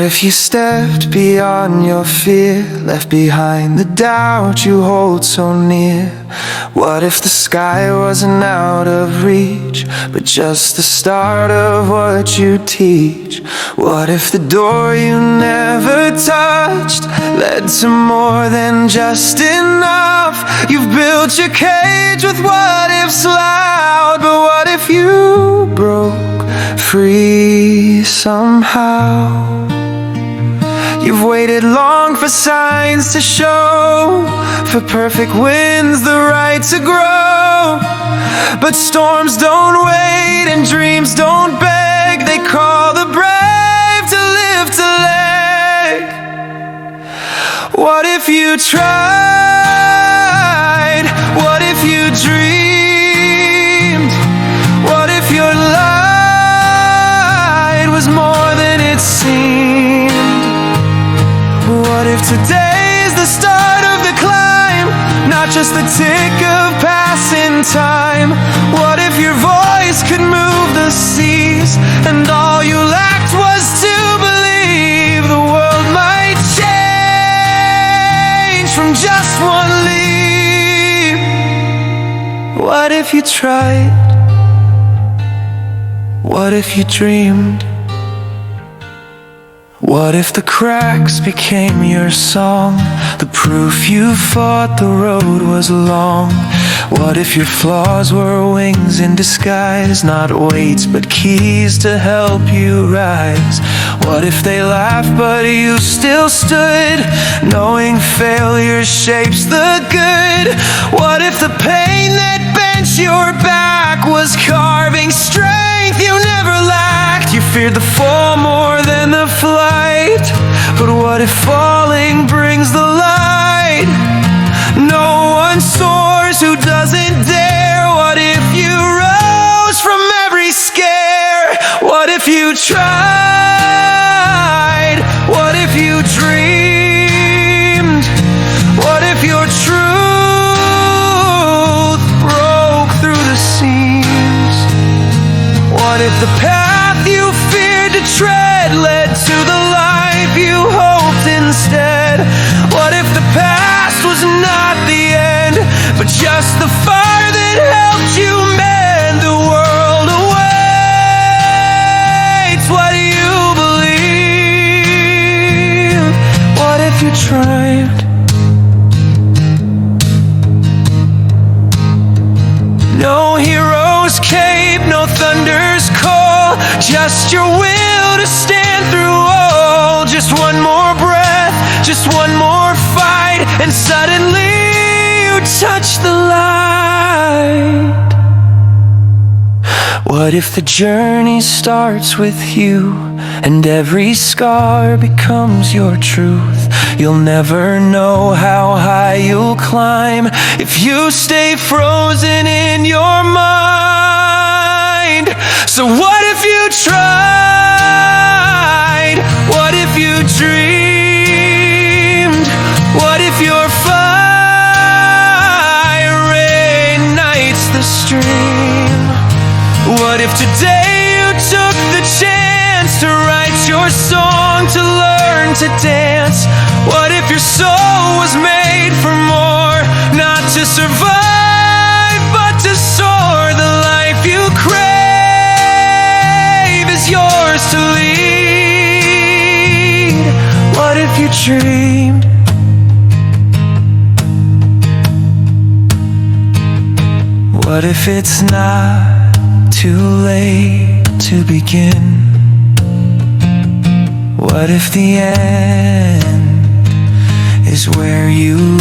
if you stepped beyond your fear, left behind the doubt you hold so near? What if the sky wasn't out of reach, but just the start of what you teach? What if the door you never touched led to more than just enough? You've built your cage with what ifs loud, but what if you broke free somehow? You've waited long for signs to show, for perfect winds the right to grow. But storms don't wait and dreams don't beg, they call the brave to live to leg. What if you tried? What if you dreamed? What if your light was more than it seemed? What if today's the start of the climb, not just the tick of passing time? What if your voice could move the seas, and all you lacked was to believe the world might change from just one leap? What if you tried? What if you dreamed? What if the cracks became your song, the proof you fought the road was long? What if your flaws were wings in disguise, not weights but keys to help you rise? What if they laughed but you still stood, knowing failure shapes the good? What if the pain that bent your back was carving strength you never lacked? You feared the fall more than the flight, but what if falling brings the light? No one soars who doesn't dare. What if you rose from every scare? What if you tried? What if you dreamed? What if your truth broke through the seams? What if the path you feared to tread led to the life you hoped instead? What if the past was not the end, but just the fire that helped you mend? The world awaits. What do you believe? What if you tried? No hero's cape, no thunder's call, just your will to stand through all. Just one more breath, just one more fight, and suddenly you touch the light. What if the journey starts with you, and every scar becomes your truth? You'll never know how high you'll climb if you stay frozen in your mind. So what if you tried? What if you dreamed? What if your fire ignites the stream? What if today you took the chance to write your song, to learn to dance? What if your soul was made for more, not to survive but to soar? The life you crave is yours to lead. What if you dreamed? What if it's not too late to begin? What if the end is where you